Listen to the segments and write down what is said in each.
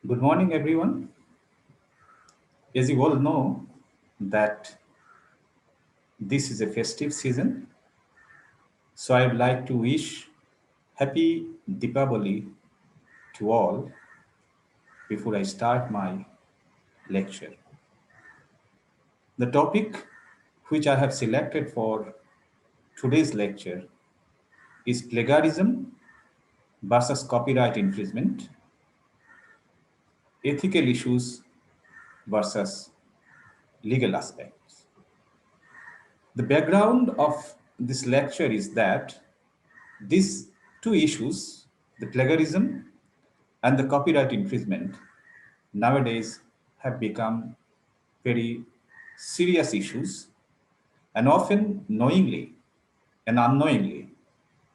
Good morning, everyone. As you all know, that this is a festive season, so I would like to wish happy Deepavali to all before I start my lecture. The topic which I have selected for today's lecture is plagiarism versus copyright infringement, ethical issues versus legal aspects. The background of this lecture is that these two issues, the plagiarism and the copyright infringement, nowadays have become very serious issues, and often knowingly and unknowingly,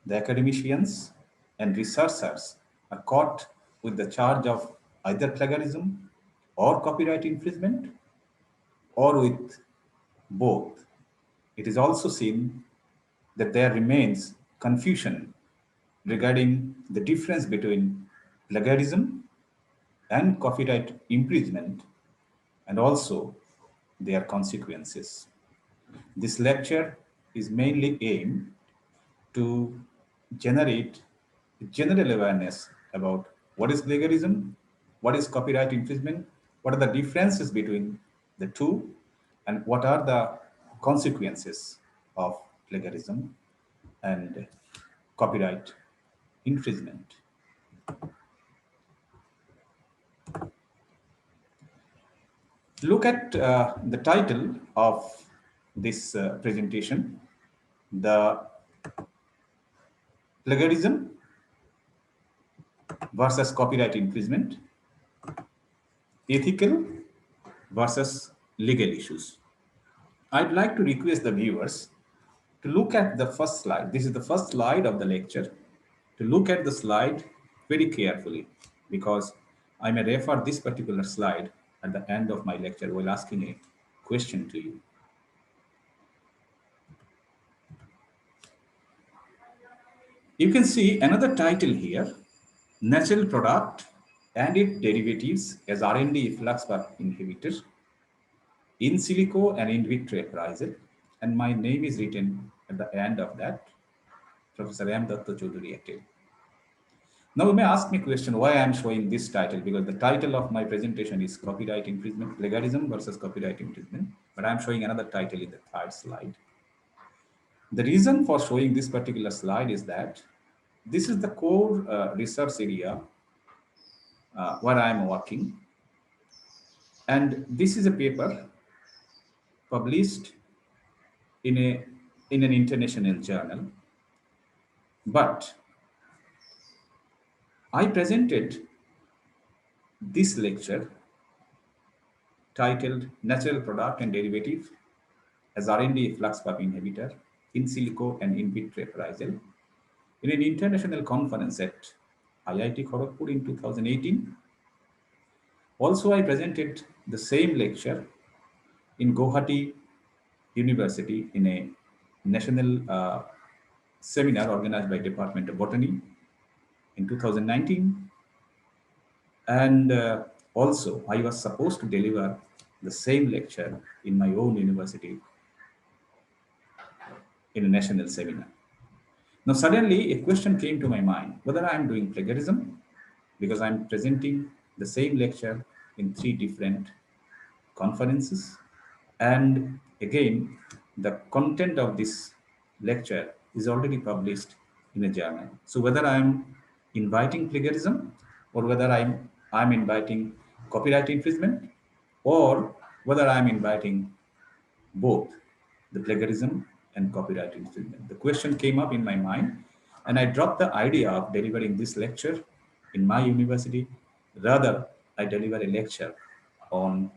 the academicians and researchers are caught with the charge of either plagiarism or copyright infringement or with both. It is also seen that there remains confusion regarding the difference between plagiarism and copyright infringement and also their consequences. This lecture is mainly aimed to generate general awareness about what is plagiarism, what is copyright infringement, what are the differences between the two, and what are the consequences of plagiarism and copyright infringement. Look at the title of this presentation, the plagiarism versus copyright infringement, ethical versus legal issues. I'd like to request the viewers to look at the first slide. This is the first slide of the lecture. To look at the slide very carefully because I may refer this particular slide at the end of my lecture while asking a question to you. You can see another title here, natural product and its derivatives as R&D flux inhibitor in silico and in vitro appraisal. And my name is written at the end of that, Professor M. Datta Chaudhary Atel. Now you may ask me a question why I am showing this title, because the title of my presentation is copyright infringement, plagiarism versus copyright infringement, but I am showing another title in the third slide. The reason for showing this particular slide is that this is the core research area where I am working. And this is a paper published in, in an international journal. But I presented this lecture titled Natural Product and Derivative as R&D flux pump inhibitor in silico and in vitro appraisal in an international conference at IIT Kharagpur in 2018. Also, I presented the same lecture in Guwahati University in a national seminar organized by Department of Botany in 2019. And also, I was supposed to deliver the same lecture in my own university in a national seminar. Now, suddenly, a question came to my mind whether I am doing plagiarism because I'm presenting the same lecture in three different conferences. And again, the content of this lecture is already published in a journal. So, whether I'm inviting plagiarism or whether I'm inviting copyright infringement or whether I'm inviting both the plagiarism and copyright infringement. The question came up in my mind, and I dropped the idea of delivering this lecture in my university. Rather, I deliver a lecture on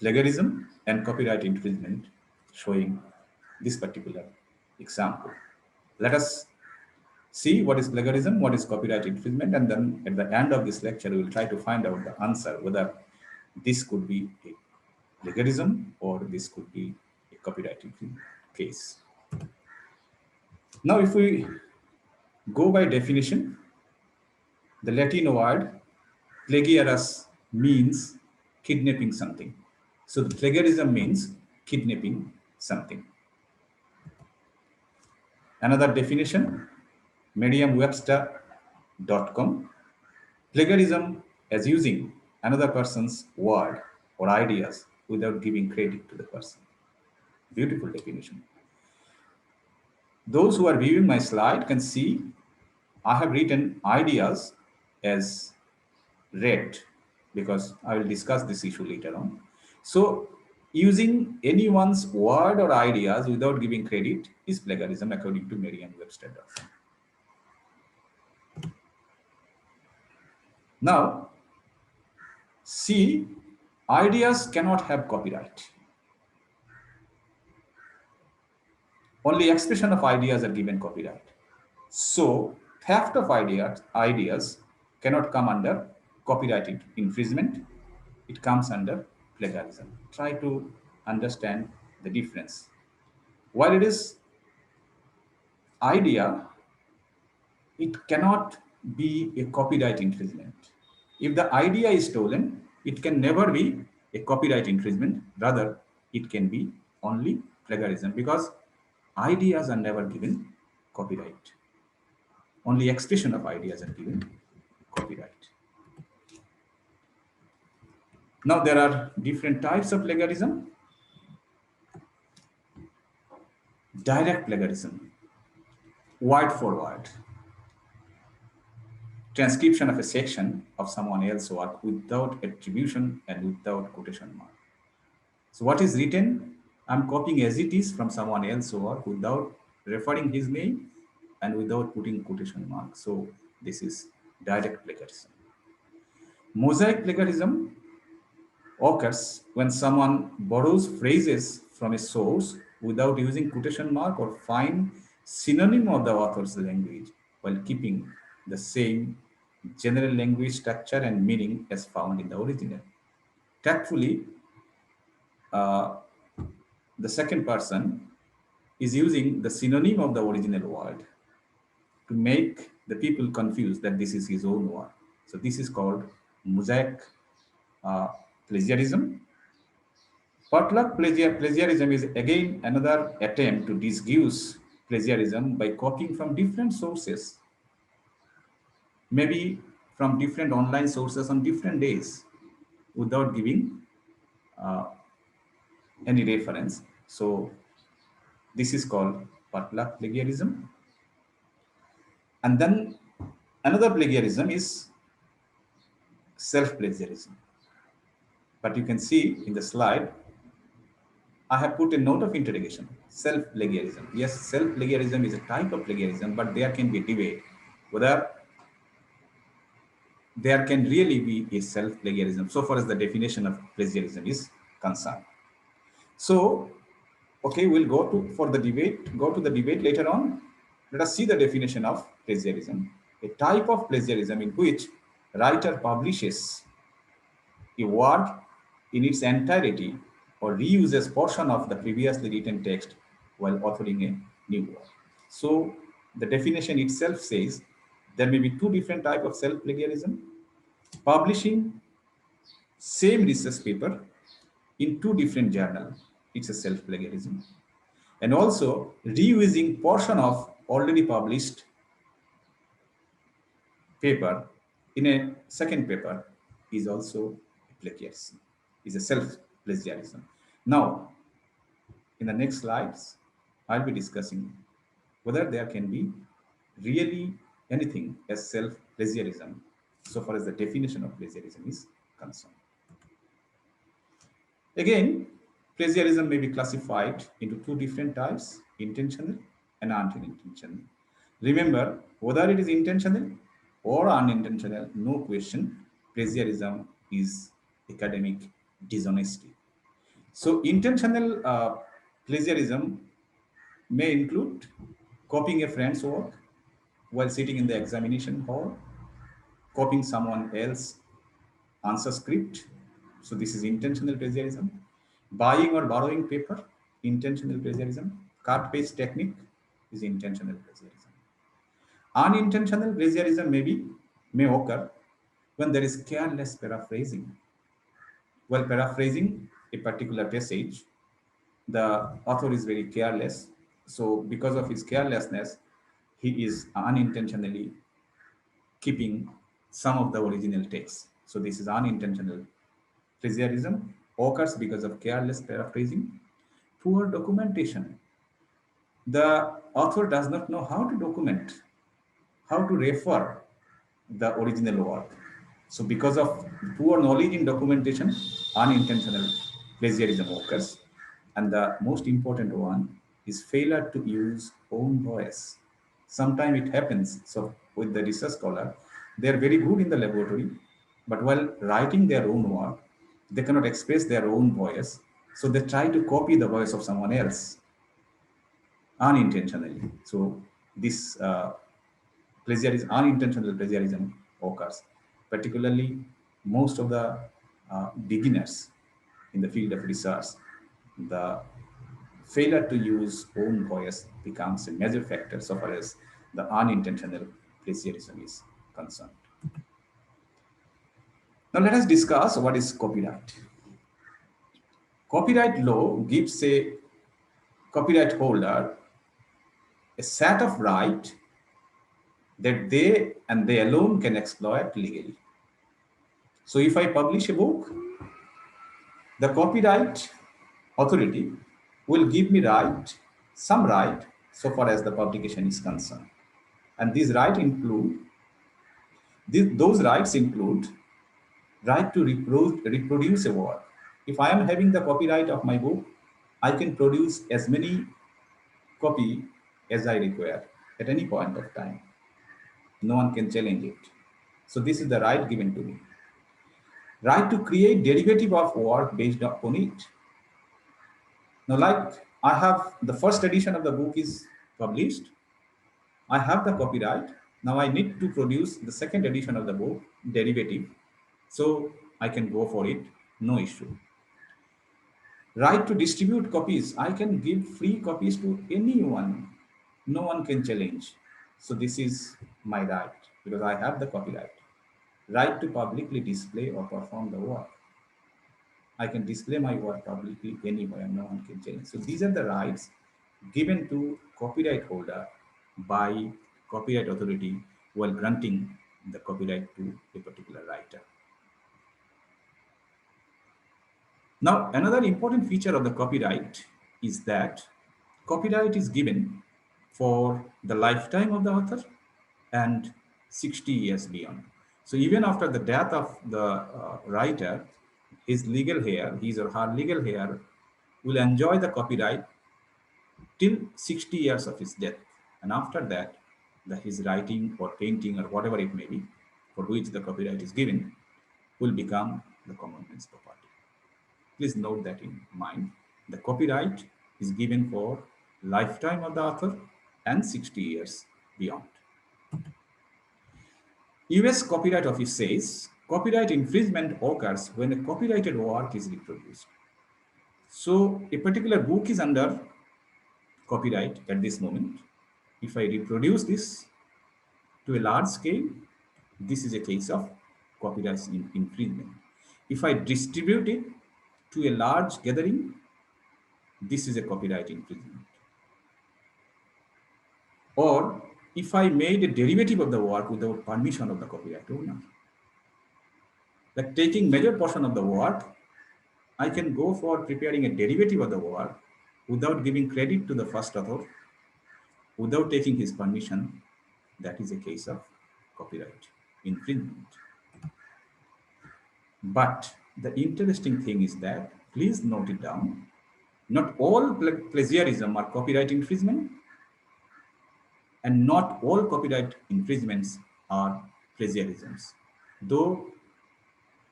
plagiarism and copyright infringement, showing this particular example. Let us see what is plagiarism, what is copyright infringement, and then at the end of this lecture, we will try to find out the answer whether this could be a plagiarism or this could be a copyright infringement case. Now, if we go by definition, the Latin word plagiarus means kidnapping something. So the plagiarism means kidnapping something. Another definition, Merriam-Webster.com, plagiarism as using another person's word or ideas without giving credit to the person. Beautiful definition. Those who are viewing my slide can see I have written ideas as red because I will discuss this issue later on. So using anyone's word or ideas without giving credit is plagiarism according to Merriam-Webster. Now, see, ideas cannot have copyright. Only expression of ideas are given copyright. So theft of ideas cannot come under copyright infringement. It comes under plagiarism. Try to understand the difference. While it is idea, it cannot be a copyright infringement. If the idea is stolen, it can never be a copyright infringement. Rather, it can be only plagiarism because ideas are never given copyright. Only expression of ideas are given copyright. Now there are different types of plagiarism. Direct plagiarism, word for word. Transcription of a section of someone else's work without attribution and without quotation mark. So what is written, I'm copying as it is from someone else's work without referring his name and without putting quotation mark. So this is direct plagiarism. Mosaic plagiarism occurs when someone borrows phrases from a source without using quotation mark or find synonym of the author's language while keeping the same general language structure and meaning as found in the original. Tactfully, uh, the second person is using the synonym of the original word to make the people confused that this is his own word. So this is called mosaic uh, plagiarism. Potluck plagiarism is again another attempt to disguise plagiarism by copying from different sources, maybe from different online sources on different days without giving uh, any reference. So this is called potluck plagiarism. And then another plagiarism is self-plagiarism. But you can see in the slide, I have put a note of interrogation, self-plagiarism. Yes, self-plagiarism is a type of plagiarism, but there can be debate whether there can really be a self-plagiarism so far as the definition of plagiarism is concerned. So, okay, we'll go to the debate later on. Let us see the definition of plagiarism. A type of plagiarism in which writer publishes a work in its entirety or reuses portion of the previously written text while authoring a new work. So the definition itself says there may be two different types of self-plagiarism. Publishing same research paper in two different journals, it's a self-plagiarism. And also reusing portion of already published paper in a second paper is also plagiarism, is a self-plagiarism. Now, in the next slides, I'll be discussing whether there can be really anything as self-plagiarism so far as the definition of plagiarism is concerned. Again, plagiarism may be classified into two different types, intentional and unintentional. Remember, whether it is intentional or unintentional, no question, plagiarism is academic dishonesty. So intentional plagiarism may include copying a friend's work while sitting in the examination hall, copying someone else's answer script. So this is intentional plagiarism. Buying or borrowing paper, intentional plagiarism. Cut paste technique is intentional plagiarism. Unintentional plagiarism may occur when there is careless paraphrasing. While paraphrasing a particular passage, the author is very careless. So, because of his carelessness, he is unintentionally keeping some of the original text. So, this is unintentional plagiarism, occurs because of careless paraphrasing, poor documentation. The author does not know how to document, how to refer the original work. So, because of poor knowledge in documentation, unintentional plagiarism occurs. And the most important one is failure to use own voice. Sometimes it happens. So, with the research scholar, they are very good in the laboratory, but while writing their own work, they cannot express their own voice. So, they try to copy the voice of someone else unintentionally. So, this plagiarism, unintentional plagiarism occurs. Particularly, most of the beginners in the field of research, the failure to use own voice becomes a major factor so far as the unintentional plagiarism is concerned. Now, let us discuss what is copyright. Copyright law gives a copyright holder a set of rights that they and they alone can exploit legally. So if I publish a book, the copyright authority will give me some right so far as the publication is concerned. And those rights include right to reproduce a work. If I am having the copyright of my book, I can produce as many copy as I require at any point of time. No one can challenge it. So this is the right given to me. Right to create derivative of work based upon it. Now, like I have the first edition of the book is published, I have the copyright. Now I need to produce the second edition of the book, derivative. So I can go for it, no issue. Right to distribute copies. I can give free copies to anyone. No one can challenge. So this is my right because I have the copyright. Right to publicly display or perform the work. I can display my work publicly anywhere, no one can change. So these are the rights given to copyright holder by copyright authority while granting the copyright to a particular writer. Now, another important feature of the copyright is that copyright is given for the lifetime of the author and 60 years beyond. So even after the death of the writer, his or her legal heir will enjoy the copyright till 60 years of his death. And after that, his writing or painting or whatever it may be, for which the copyright is given, will become the common man's property. Please note that in mind. The copyright is given for lifetime of the author and 60 years beyond. US Copyright Office says copyright infringement occurs when a copyrighted work is reproduced. So a particular book is under copyright at this moment. If I reproduce this to a large scale, this is a case of copyright infringement. If I distribute it to a large gathering, this is a copyright infringement. Or if I made a derivative of the work without permission of the copyright owner. Like taking major portion of the work, I can go for preparing a derivative of the work without giving credit to the first author, without taking his permission. That is a case of copyright infringement. But the interesting thing is that, please note it down, not all plagiarism are copyright infringement, and not all copyright infringements are plagiarisms. Though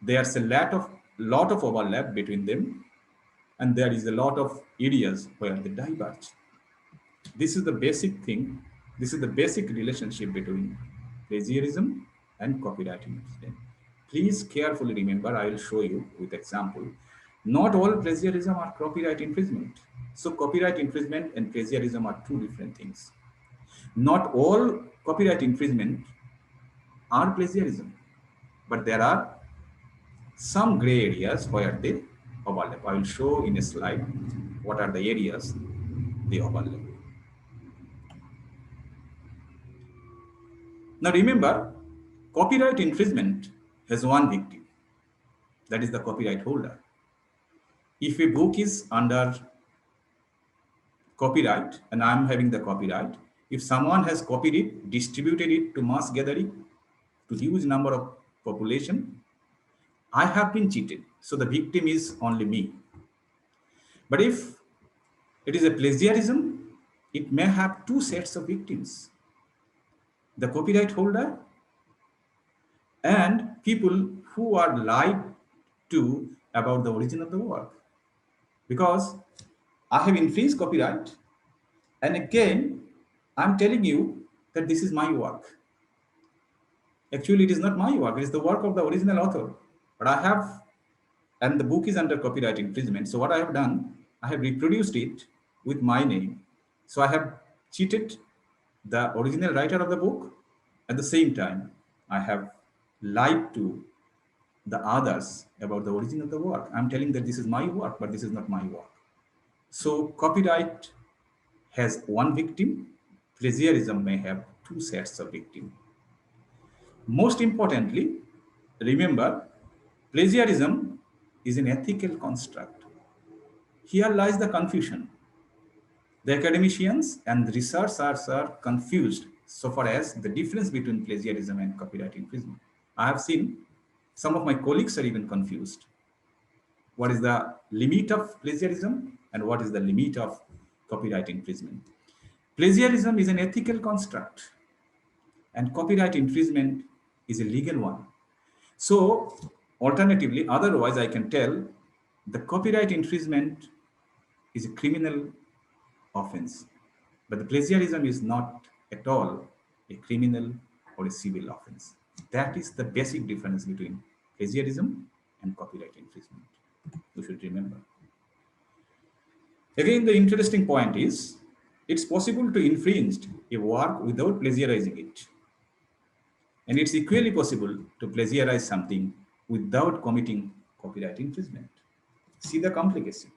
there's a lot of overlap between them, and there is a lot of areas where they diverge. This is the basic thing. This is the basic relationship between plagiarism and copyright infringement. Please carefully remember, I will show you with example. Not all plagiarism are copyright infringement. So copyright infringement and plagiarism are two different things. Not all copyright infringement are plagiarism, but there are some gray areas where they overlap. I will show in a slide what are the areas they overlap. Now remember, copyright infringement has one victim, that is the copyright holder. If a book is under copyright and I'm having the copyright, if someone has copied it, distributed it to mass gathering, to huge number of population, I have been cheated. So the victim is only me. But if it is a plagiarism, it may have two sets of victims, the copyright holder and people who are lied to about the origin of the work. Because I have infringed copyright, and again, I'm telling you that this is my work. Actually, it is not my work, it is the work of the original author. But I have, and the book is under copyright infringement. So what I have done, I have reproduced it with my name. So I have cheated the original writer of the book. At the same time, I have lied to the others about the origin of the work. I'm telling that this is my work, but this is not my work. So copyright has one victim, plagiarism may have two sets of victims. Most importantly, remember, plagiarism is an ethical construct. Here lies the confusion. The academicians and the researchers are confused so far as the difference between plagiarism and copyright infringement. I have seen some of my colleagues are even confused. What is the limit of plagiarism and what is the limit of copyright infringement? Plagiarism is an ethical construct and copyright infringement is a legal one. So alternatively, otherwise I can tell the copyright infringement is a criminal offense, but the plagiarism is not at all a criminal or a civil offense. That is the basic difference between plagiarism and copyright infringement. You should remember. Again, the interesting point is it's possible to infringe a work without plagiarizing it. And it's equally possible to plagiarize something without committing copyright infringement. See the complication.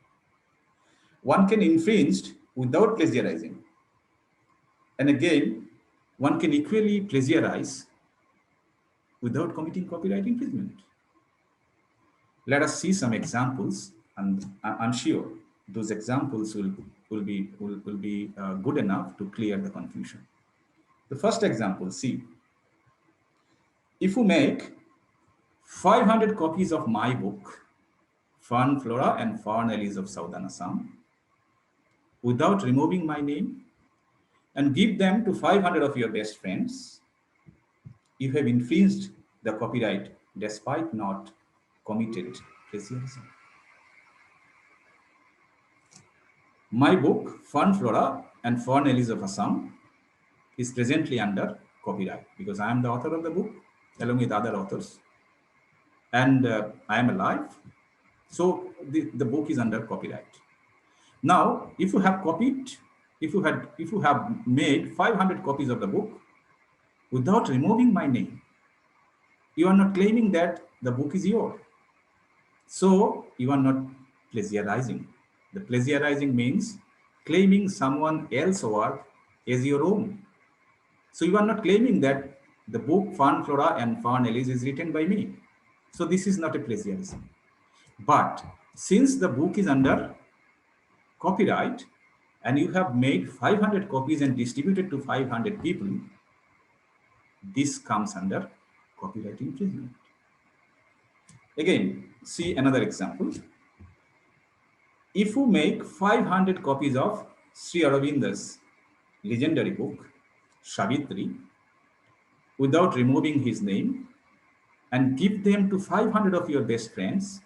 One can infringe without plagiarizing. And again, one can equally plagiarize without committing copyright infringement. Let us see some examples, and I'm sure those examples will be good enough to clear the confusion. The first example, see, if you make 500 copies of my book, Fern Flora and Fern Elise of Southern Assam, without removing my name, and give them to 500 of your best friends, you have infringed the copyright despite not committed plagiarism. My book, Fern Flora and Fern Elise of Assam, is presently under copyright because I am the author of the book along with other authors, and I am alive. So the book is under copyright. Now, if you have copied, if you have made 500 copies of the book without removing my name, you are not claiming that the book is yours. So you are not plagiarizing. The plagiarizing means claiming someone else's work as your own. So you are not claiming that the book Fern Flora and Fern Elise is written by me. So this is not a plagiarism. But since the book is under copyright and you have made 500 copies and distributed to 500 people, this comes under copyright infringement. Again, see another example. If you make 500 copies of Sri Aurobindo's legendary book, Savitri, without removing his name, and give them to 500 of your best friends,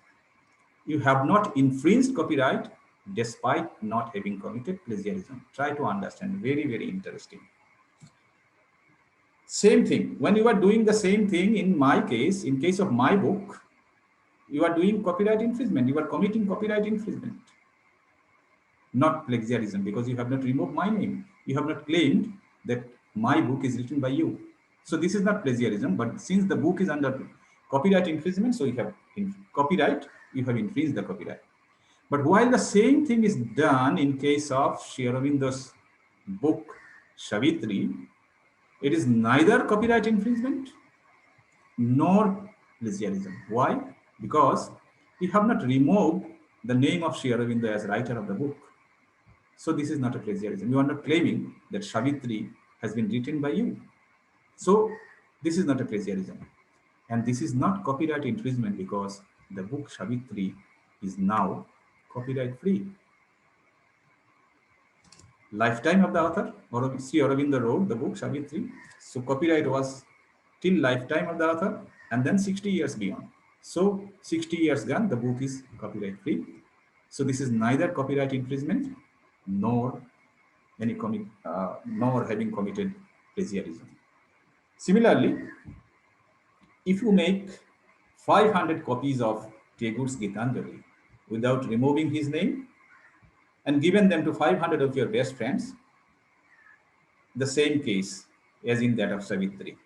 you have not infringed copyright despite not having committed plagiarism. Try to understand, very, very interesting. Same thing, when you are doing the same thing in my case, in case of my book, you are doing copyright infringement, you are committing copyright infringement, not plagiarism, because you have not removed my name. You have not claimed that my book is written by you. So this is not plagiarism, but since the book is under copyright infringement, so you have copyright, you have infringed the copyright. But while the same thing is done in case of Sri Aurobindo's book Savitri, it is neither copyright infringement nor plagiarism. Why? Because you have not removed the name of Sri Aurobindo as writer of the book. So this is not a plagiarism. You are not claiming that Savitri has been written by you. So this is not a plagiarism. And this is not copyright infringement because the book Savitri is now copyright free. Lifetime of the author, Sri Aurobindo wrote the book Savitri. So copyright was till lifetime of the author and then 60 years beyond. So 60 years gone, the book is copyright free. So this is neither copyright infringement nor nor having committed plagiarism. Similarly, if you make 500 copies of Tagore's Gitanjali without removing his name and given them to 500 of your best friends, the same case as in that of Savitri.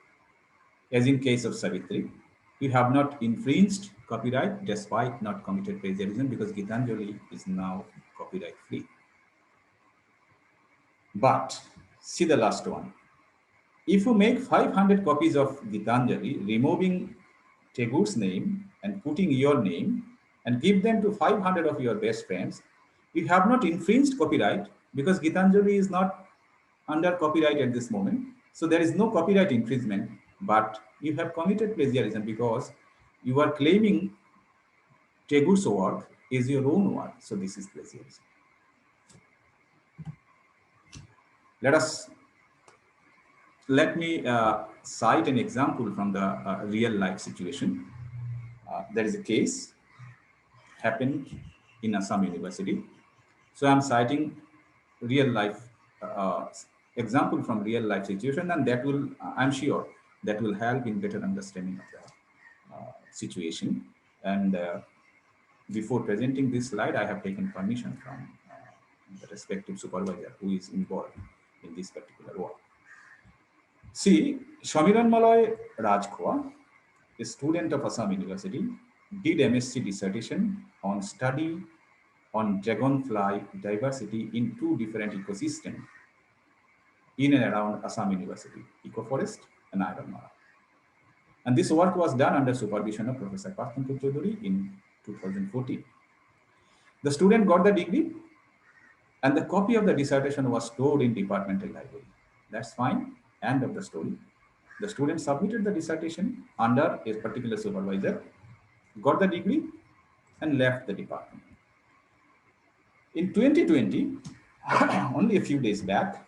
As in case of Savitri, you have not infringed copyright despite not committed plagiarism because Gitanjali is now copyright free. But see the last one. If you make 500 copies of Gitanjali, removing Tagore's name and putting your name and give them to 500 of your best friends, you have not infringed copyright because Gitanjali is not under copyright at this moment. So there is no copyright infringement, but you have committed plagiarism because you are claiming Tagore's work is your own work. So this is plagiarism. Let me cite an example from the real life situation. There is a case happened in Assam University. So I'm citing real life example from real life situation, and that will, I'm sure, that will help in better understanding of the situation. And before presenting this slide, I have taken permission from the respective supervisor who is involved in this particular work. See, Shamiran Malay Rajkhoa, a student of Assam University, did MSc dissertation on study on dragonfly diversity in two different ecosystems in and around Assam University, Ecoforest and Iron Mara. And this work was done under supervision of Professor Parthankar Chaudhuri in 2014. The student got the degree and the copy of the dissertation was stored in departmental library. That's fine, end of the story. The student submitted the dissertation under a particular supervisor, got the degree and left the department. In 2020, only a few days back,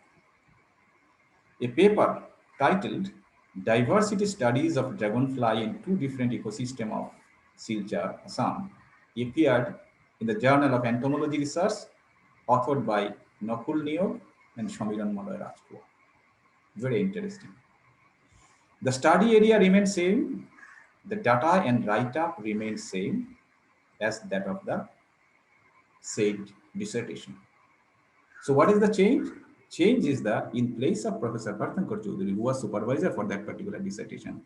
a paper titled Diversity Studies of Dragonfly in Two Different Ecosystems of Silchar, Assam appeared in the Journal of Entomology Research, authored by Nakul Niyog and Shamiran Malay Rajkhoa. Very interesting. The study area remains same, the data and write-up remains same as that of the said dissertation. So what is the change? Change is that in place of Professor Parthankar Chaudhuri, who was supervisor for that particular dissertation,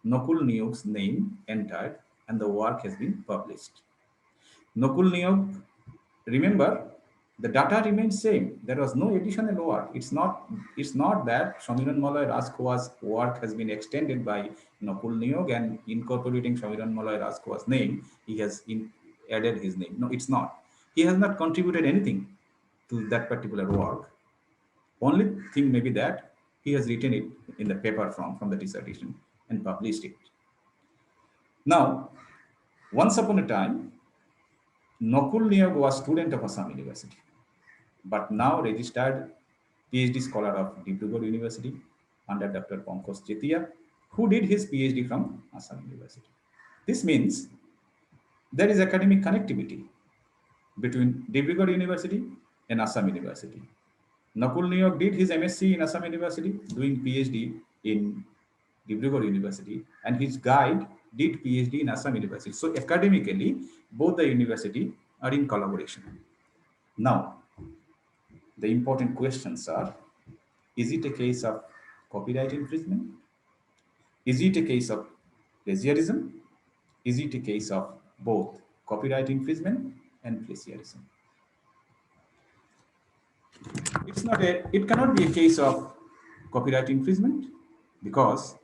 Nakul Niyog's name entered and the work has been published. Nakul Niyog, remember, the data remains same. There was no additional work. It's not that Shamiran Malay Rajkhoa's work has been extended by Nakul Niyog and incorporating Shamiran Malay Rajkhoa's name, he has added his name. No, it's not. He has not contributed anything to that particular work. Only thing may be that he has written it in the paper from the dissertation and published it. Now, once upon a time, Nakul Niyog was student of Assam University, but now registered PhD scholar of Dibrugarh University under Dr. Pankaj Chetia, who did his PhD from Assam University. This means there is academic connectivity between Dibrugarh University and Assam University. Nakul Niyog did his MSc in Assam University, doing PhD in Dibrugarh University, and his guide did PhD in Assam University. So academically, both the university are in collaboration. Now, the important questions are, is it a case of copyright infringement? Is it a case of plagiarism? is it a case of both copyright infringement and plagiarism? It cannot be a case of copyright infringement because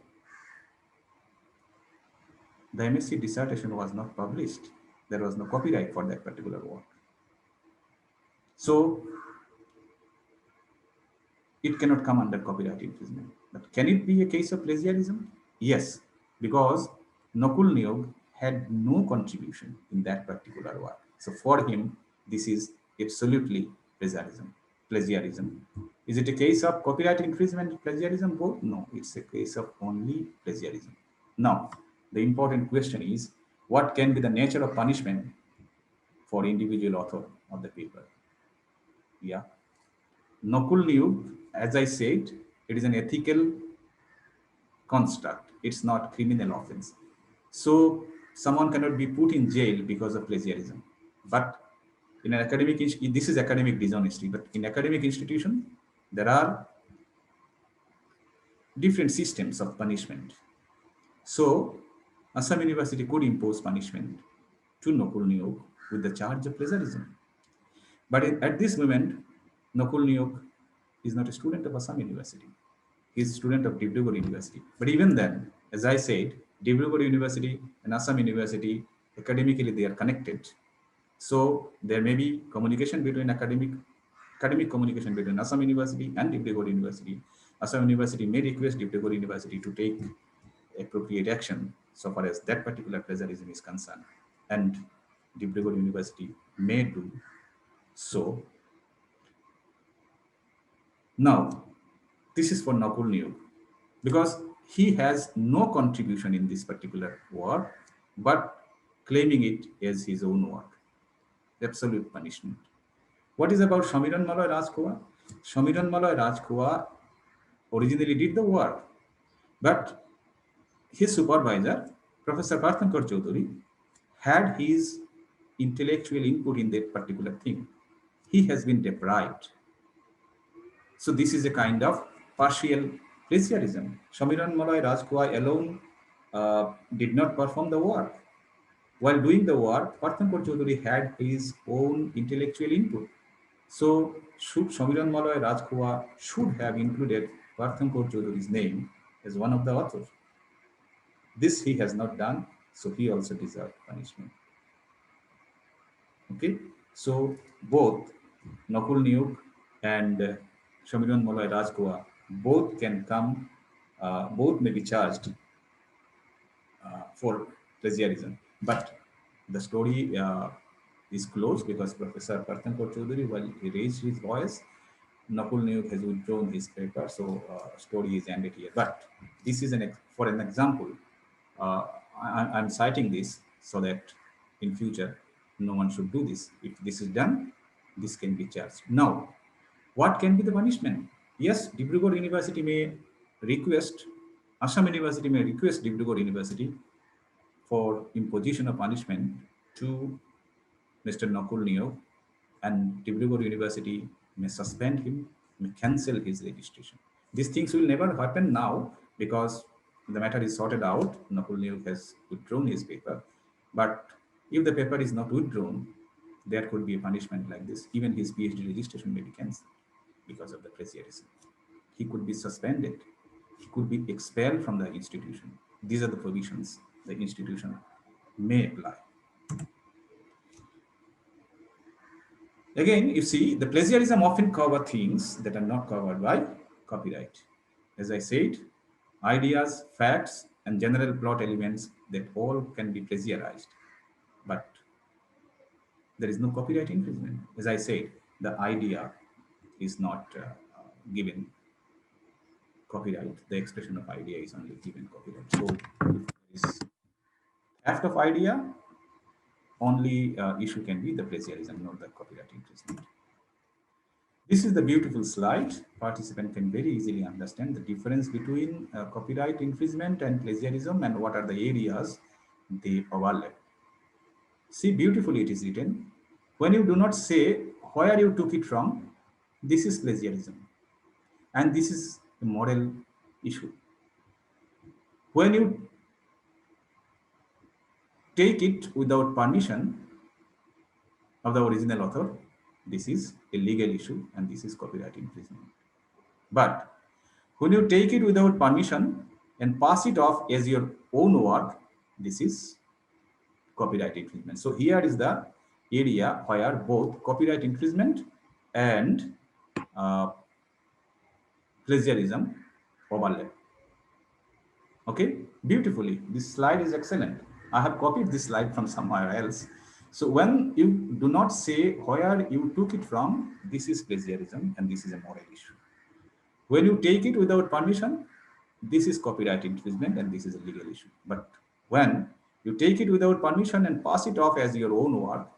the MSc dissertation was not published. There was no copyright for that particular work. So it cannot come under copyright infringement. But can it be a case of plagiarism? Yes, because Nakul Niyog had no contribution in that particular work. So for him, this is absolutely plagiarism. Plagiarism. Is it a case of copyright infringement and plagiarism both? No, it's a case of only plagiarism. Now, the important question is, what can be the nature of punishment for individual author of the paper? Yeah. Nakul Niyog, as I said, it is an ethical construct. It's not criminal offense. So someone cannot be put in jail because of plagiarism. But in an academic, this is academic dishonesty, but in academic institution, there are different systems of punishment. So Assam University could impose punishment to Nakul Niyog with the charge of plagiarism. But at this moment, Nakul Niyog is not a student of Assam University. He is a student of Dibrugarh University. But even then, as I said, Dibrugarh University and Assam University, academically they are connected. So there may be communication between academic communication between Assam University and Dibrugarh University. Assam University may request Dibrugarh University to take appropriate action so far as that particular plagiarism is concerned. And Dibrugarh University may do so. Now, this is for Nakul Niyog because he has no contribution in this particular work, but claiming it as his own work. Absolute punishment. What is about Shamiran Malay Rajkua? Shamiran Malay Rajkua originally did the work, but his supervisor, Professor Parthankar Chaudhary, had his intellectual input in that particular thing. He has been deprived. So this is a kind of partial plagiarism. Shamiran Malay Rajkua alone did not perform the work. While doing the work, Parthankar Chaudhary had his own intellectual input. So Shamiran Malay Rajkua should have included Parthankar Chaudhary's name as one of the authors. This he has not done, so he also deserves punishment. Okay, so both Nakul Niyog and Shamiran Malay Rajkua both can come, both may be charged for plagiarism. But the story is closed because Professor Parthankar Chaudhary, while he raised his voice, Nakul Niyog has withdrawn his paper, so story is ended here. But this is for an example. I'm citing this so that in future no one should do this. If this is done, this can be charged. Now, what can be the punishment? Yes, Dibrugarh University may request, Assam University may request Dibrugarh University for imposition of punishment to Mr. Nakul Niyog, and Dibrugarh University may suspend him, may cancel his registration. These things will never happen now because the matter is sorted out. Nakul Niyog has withdrawn his paper. But if the paper is not withdrawn, there could be a punishment like this. Even his PhD registration may be cancelled because of the plagiarism. He could be suspended. He could be expelled from the institution. These are the provisions the institution may apply. Again, you see, the plagiarism often cover things that are not covered by copyright. As I said, ideas, facts, and general plot elements that all can be plagiarized. But there is no copyright infringement. As I said, the idea is not given copyright. The expression of idea is only given copyright. So, this theft of idea, only issue can be the plagiarism, not the copyright infringement. This is the beautiful slide. Participant can very easily understand the difference between copyright infringement and plagiarism and what are the areas they overlap. See, beautifully it is written. When you do not say where you took it from, this is plagiarism. And this is a moral issue. When you take it without permission of the original author, this is a legal issue and this is copyright infringement. But when you take it without permission and pass it off as your own work, this is copyright infringement. So here is the area where both copyright infringement and uh, plagiarism overlap. Okay, beautifully. This slide is excellent. I have copied this slide from somewhere else. So when you do not say where you took it from, this is plagiarism and this is a moral issue. When you take it without permission, this is copyright infringement and this is a legal issue. But when you take it without permission and pass it off as your own work,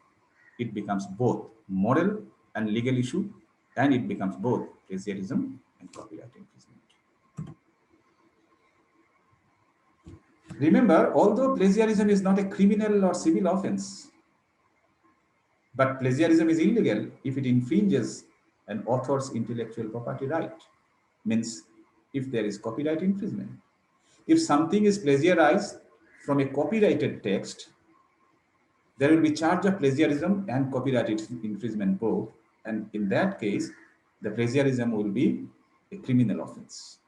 it becomes both moral and legal issue, and it becomes both plagiarism and copyright infringement. Remember, although plagiarism is not a criminal or civil offense, but plagiarism is illegal if it infringes an author's intellectual property right. Means if there is copyright infringement. If something is plagiarized from a copyrighted text, there will be charge of plagiarism and copyright infringement both. And in that case, the plagiarism will be a criminal offense.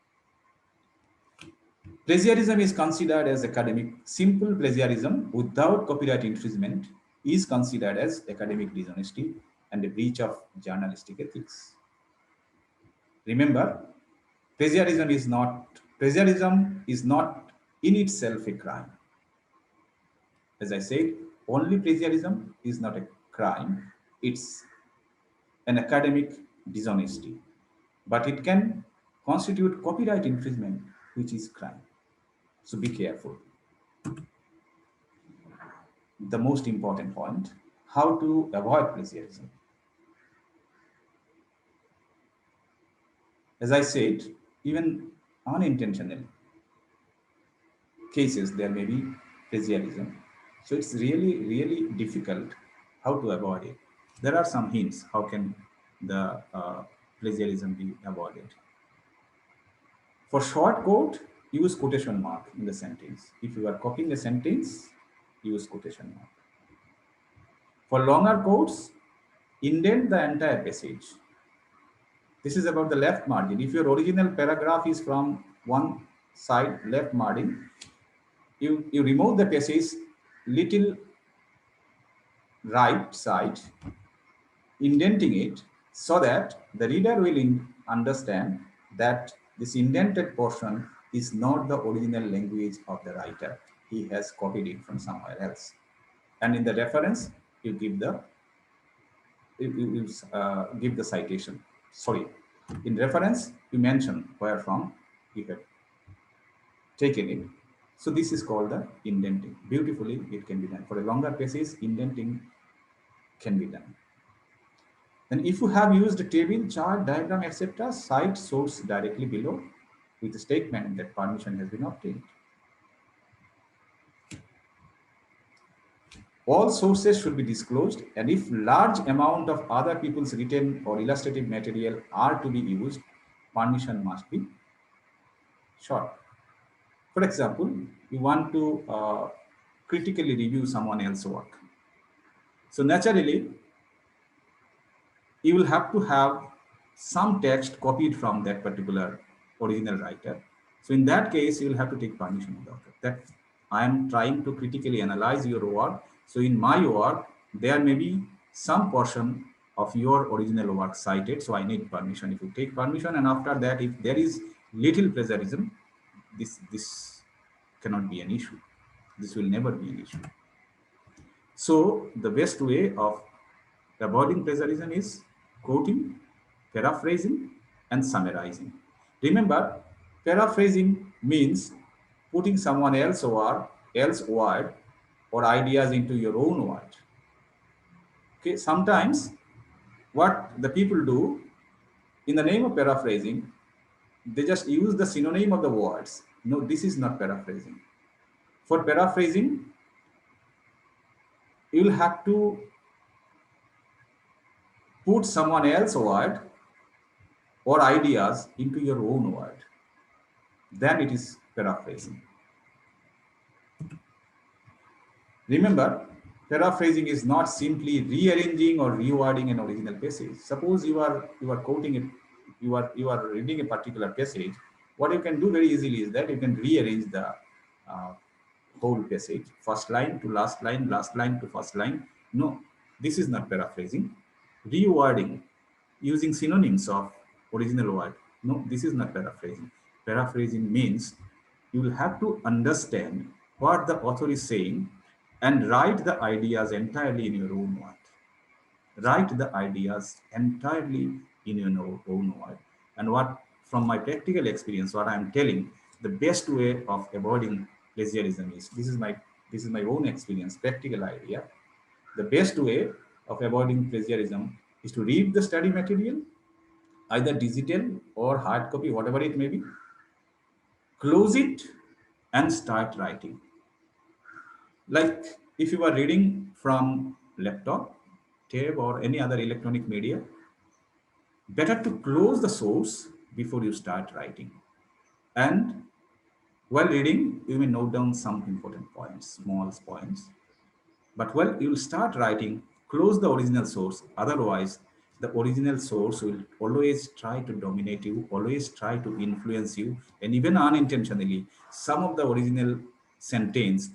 Plagiarism is considered as academic. Simple plagiarism without copyright infringement is considered as academic dishonesty and a breach of journalistic ethics. Remember, plagiarism is not in itself a crime. As I said, only plagiarism is not a crime. It's an academic dishonesty. But it can constitute copyright infringement, which is crime. So be careful. The most important point, how to avoid plagiarism. As I said, even unintentional cases, there may be plagiarism. So it's really, really difficult how to avoid it. There are some hints how can the plagiarism be avoided. For short quote, use quotation mark in the sentence. If you are copying a sentence, use quotation mark. For longer quotes, indent the entire passage. This is about the left margin. If your original paragraph is from one side, left margin, you remove the passage little right side, indenting it so that the reader will understand that this indented portion is not the original language of the writer. He has copied it from somewhere else. And in the reference, you give the give the citation. Sorry, in reference, you mention where from you have taken it. So this is called the indenting. Beautifully, it can be done. For a longer passage, indenting can be done. Then if you have used a table, chart, diagram, etc., cite source directly below with a statement that permission has been obtained. All sources should be disclosed, and if large amount of other people's written or illustrative material are to be used, permission must be sought. For example, you want to critically review someone else's work. So naturally, you will have to have some text copied from that particular original writer. So in that case, you will have to take permission of the author. That I am trying to critically analyze your work. So in my work, there may be some portion of your original work cited. So I need permission. If you take permission, and after that, if there is little plagiarism, this cannot be an issue. This will never be an issue. So the best way of avoiding plagiarism is quoting, paraphrasing, and summarizing. Remember, paraphrasing means putting someone else's word or ideas into your own word. Okay, sometimes what the people do in the name of paraphrasing, they just use the synonym of the words. No, this is not paraphrasing. For paraphrasing, you will have to put someone else's word or ideas into your own word. Then it is paraphrasing. Remember, paraphrasing is not simply rearranging or rewording an original passage. Suppose you are quoting it, you are reading a particular passage. What you can do very easily is that you can rearrange the uh, whole passage, first line to last line to first line. No, this is not paraphrasing. Rewording using synonyms of original word. No, this is not paraphrasing. Paraphrasing means you will have to understand what the author is saying and write the ideas entirely in your own word. Write the ideas entirely in your own word. And what, from my practical experience, what I'm telling, the best way of avoiding plagiarism is this is my own experience, practical idea. The best way of avoiding plagiarism is to read the study material, either digital or hard copy, whatever it may be, close it and start writing. Like if you are reading from laptop, tab, or any other electronic media, better to close the source before you start writing. And while reading, you may note down some important points, small points. But while you will start writing, close the original source. Otherwise, the original source will always try to dominate you, always try to influence you, and even unintentionally, some of the original sentence,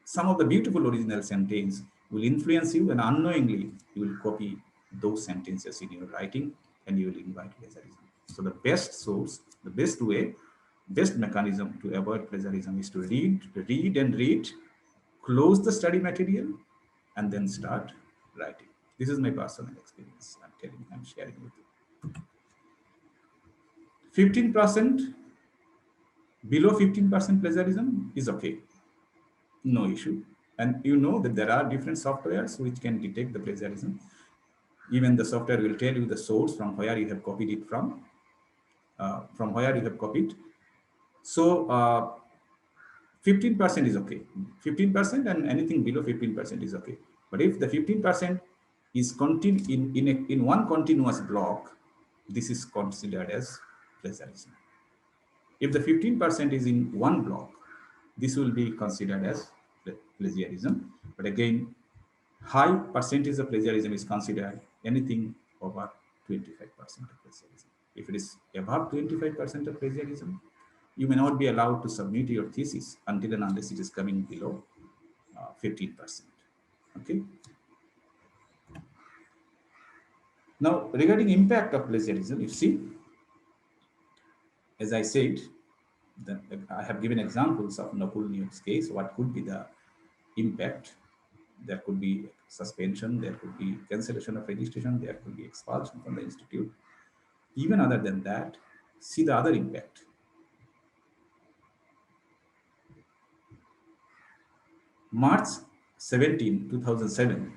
some of the beautiful original sentence will influence you, and unknowingly, you will copy those sentences in your writing, and you will invite plagiarism. So the best source, the best way, best mechanism to avoid plagiarism is to read, close the study material, and then start writing. This is my personal experience. I'm sharing with you. 15%, below 15% plagiarism is okay, no issue. And you know that there are different softwares which can detect the plagiarism. Even the software will tell you the source from where you have copied it from where you have copied. So 15% is okay. 15% and anything below 15% is okay. But if the 15% is in one continuous block, this is considered as plagiarism. If the 15% is in one block, this will be considered as plagiarism. But again, high percentage of plagiarism is considered anything over 25% of plagiarism. If it is above 25% of plagiarism, you may not be allowed to submit your thesis until and unless it is coming below 15%. Okay. Now, regarding impact of plagiarism, you see, as I said, I have given examples of Nakul News case. What could be the impact? There could be suspension, there could be cancellation of registration, there could be expulsion from the institute. Even other than that, see the other impact. March 17, 2007,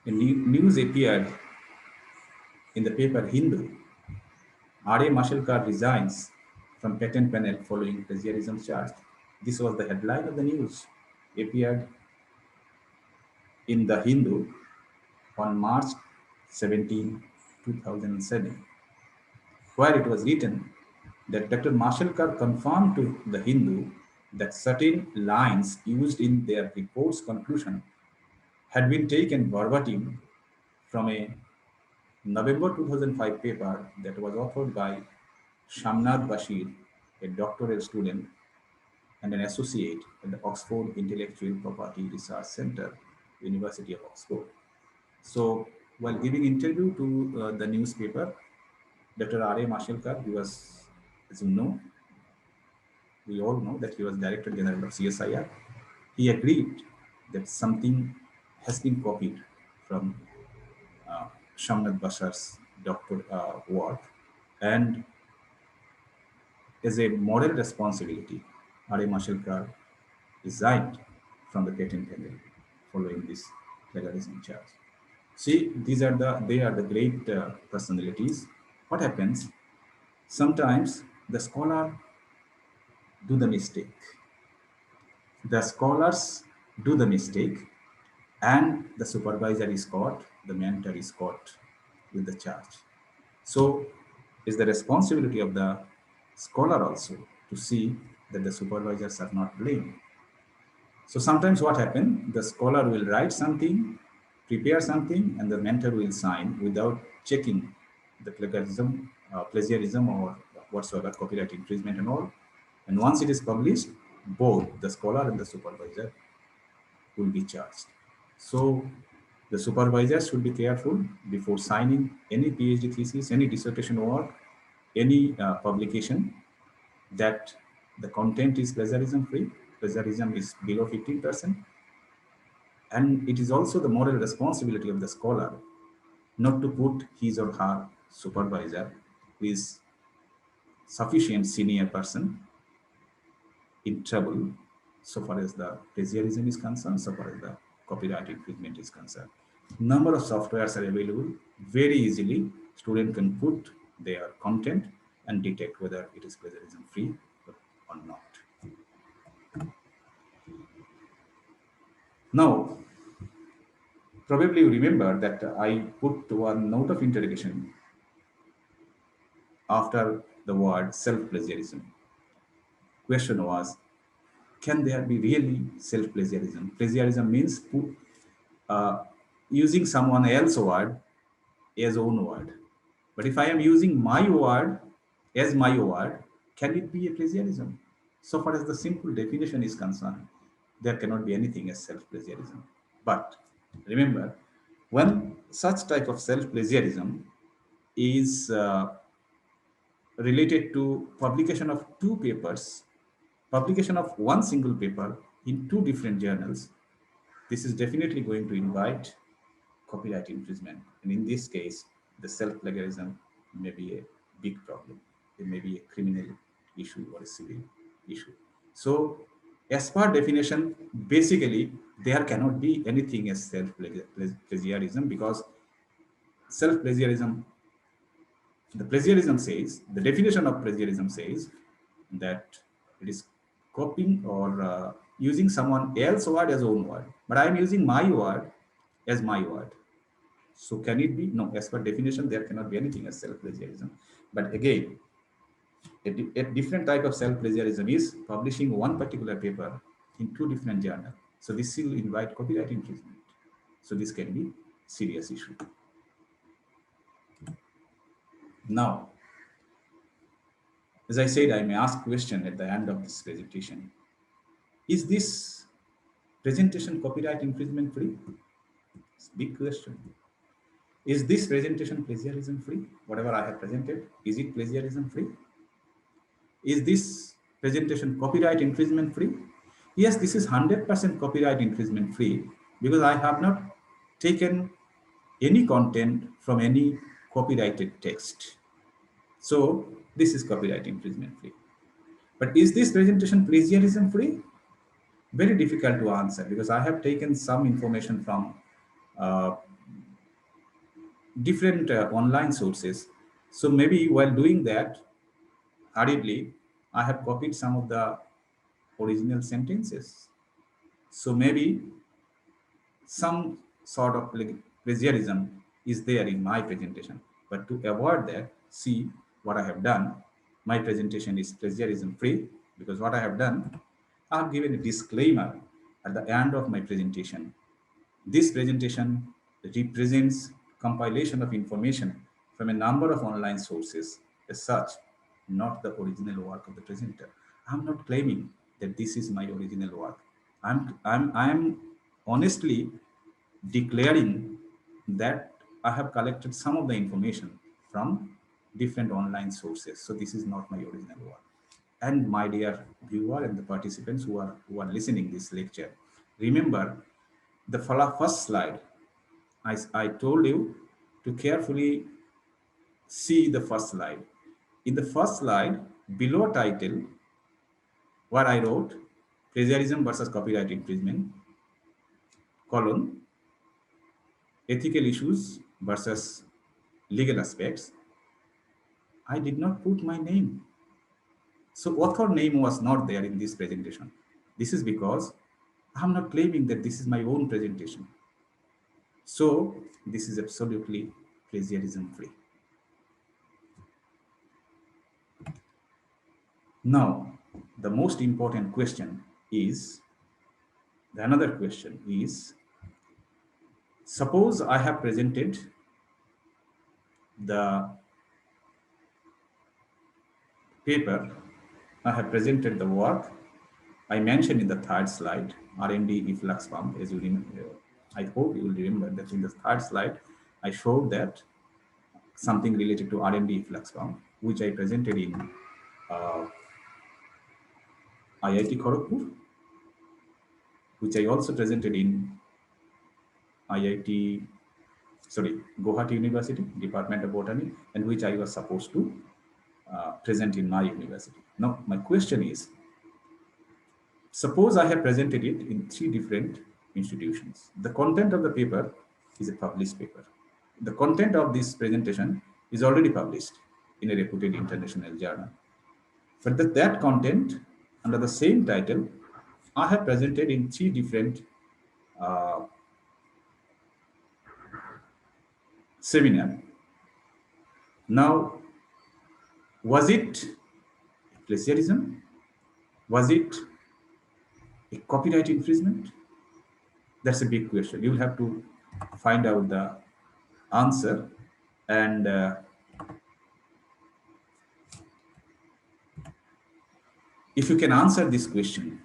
a news appeared in the paper Hindu. R.A. Mashelkar resigns from patent panel following plagiarism charge. This was the headline of the news. Appeared in the Hindu on March 17, 2007, where it was written that Dr. Mashelkar confirmed to the Hindu that certain lines used in their report's conclusion had been taken verbatim from a November 2005 paper that was authored by Shamnad Bashir, a doctoral student and an associate at the Oxford Intellectual Property Research Centre, University of Oxford. So, while giving interview to the newspaper, Dr. R.A. Mashelkar, he was, as you know, we all know that he was Director General of CSIR. He agreed that something has been copied from Shamnad Bashar's doctor work, and as a moral responsibility, R.A. Mashelkar resigned from the patent panel following this plagiarism charge. See, they are the great personalities. What happens? Sometimes the scholar do the mistake. The scholars do the mistake, and the supervisor is caught, the mentor is caught with the charge. So, it's the responsibility of the scholar also to see that the supervisors are not blamed. So sometimes what happens, the scholar will write something, prepare something, and the mentor will sign without checking the plagiarism or whatsoever, copyright infringement and all. And once it is published, both the scholar and the supervisor will be charged. So the supervisor should be careful before signing any PhD thesis, any dissertation work, any publication, that the content is plagiarism free. Plagiarism is below 15%. And it is also the moral responsibility of the scholar not to put his or her supervisor, who is sufficient senior person, in trouble so far as the plagiarism is concerned, so far as the copyright infringement is concerned. Number of softwares are available very easily. Student can put their content and detect whether it is plagiarism free or not. Now, probably you remember that I put one note of interrogation after the word self-plagiarism. Question was, can there be really self-plagiarism? Plagiarism means uh, using someone else's word as own word. But if I am using my word as my word, can it be a plagiarism? So far as the simple definition is concerned, there cannot be anything as self-plagiarism. But remember, when such type of self-plagiarism is related to publication of two papers, publication of one single paper in two different journals, this is definitely going to invite copyright infringement. And in this case, the self-plagiarism may be a big problem. It may be a criminal issue or a civil issue. So, as per definition, basically, there cannot be anything as self-plagiarism, because self-plagiarism, the plagiarism says, the definition of plagiarism says that it is copying or using someone else's word as own word. But I am using my word as my word. So can it be? No, as per definition, there cannot be anything as self-plagiarism. But again, a different type of self-plagiarism is publishing one particular paper in two different journals. So this will invite copyright infringement. So this can be serious issue. Now, as I said, I may ask question at the end of this presentation. Is this presentation copyright infringement free? It's a big question. Is this presentation plagiarism free? Whatever I have presented, is it plagiarism free? Is this presentation copyright infringement free? Yes, this is 100% copyright infringement free, because I have not taken any content from any copyrighted text. So this is copyright infringement free. But is this presentation plagiarism free? Very difficult to answer, because I have taken some information from uh, different online sources. So maybe while doing that, hurriedly, I have copied some of the original sentences. So maybe some sort of plagiarism is there in my presentation. But to avoid that, see what I have done. My presentation is plagiarism free, because what I have done, I have given a disclaimer at the end of my presentation. This presentation represents compilation of information from a number of online sources. As such, not the original work of the presenter. I'm not claiming that this is my original work. I'm honestly declaring that I have collected some of the information from different online sources. So this is not my original work. And my dear viewer and the participants who are listening this lecture, remember the first slide. I told you to carefully see the first slide. In the first slide, below title, what I wrote, plagiarism versus copyright infringement, colon, ethical issues versus legal aspects, I did not put my name. So author name was not there in this presentation. This is because I'm not claiming that this is my own presentation. So this is absolutely plagiarism free. Now, the most important question is, The another question is, suppose I have presented the paper, I have presented the work I mentioned in the third slide, R&D efflux pump. As you remember, I hope you will remember that in the third slide, I showed that something related to R&D efflux pump, which I presented in IIT Kharagpur, which I also presented in IIT, sorry, Guwahati University, Department of Botany, and which I was supposed to present in my university. Now, my question is, suppose I have presented it in 3 different institutions. The content of the paper is a published paper. The content of this presentation is already published in a reputed international journal. But that content, under the same title, I have presented in 3 different seminars. Now, was it plagiarism? Was it a copyright infringement? That's a big question. You will have to find out the answer. And if you can answer this question,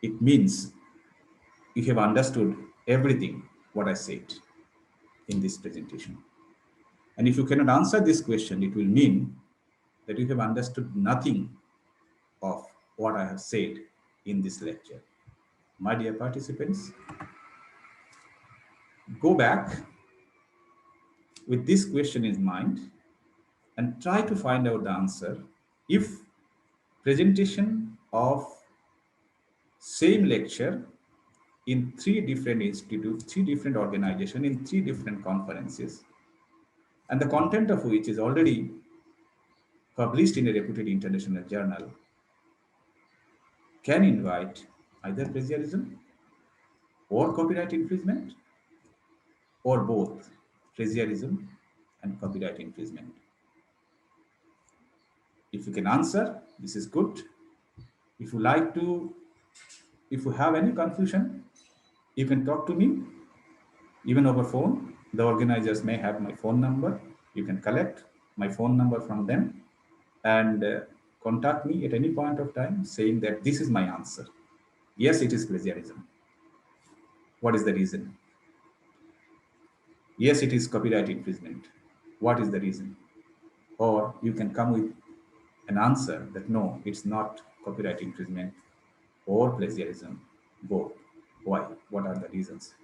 it means you have understood everything what I said in this presentation. And if you cannot answer this question, it will mean that you have understood nothing of what I have said in this lecture. My dear participants, go back with this question in mind and try to find out the answer. If presentation of same lecture in 3 different institutes, 3 different organizations, in 3 different conferences, and the content of which is already published in a reputed international journal, can invite either plagiarism or copyright infringement, or both plagiarism and copyright infringement. If you can answer, this is good. If you like to, if you have any confusion, you can talk to me, even over phone. The organizers may have my phone number. You can collect my phone number from them and contact me at any point of time saying that this is my answer. Yes, it is plagiarism. What is the reason? Yes, it is copyright infringement. What is the reason? Or you can come with an answer that no, it's not copyright infringement or plagiarism, both. Why? What are the reasons?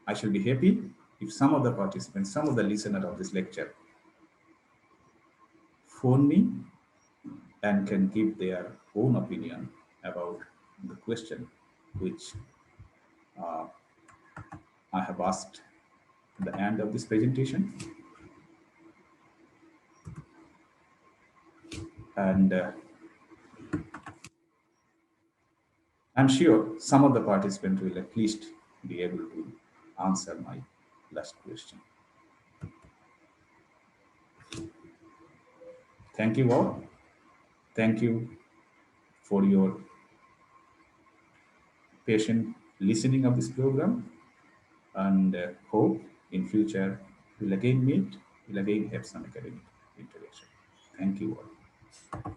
I shall be happy if some of the participants, some of the listeners of this lecture phone me and can give their own opinion about the question which I have asked at the end of this presentation. And I'm sure some of the participants will at least be able to answer my last question. Thank you all. Thank you for your patient listening of this program, and hope in future we'll again meet, we'll again have some academic interaction. Thank you all.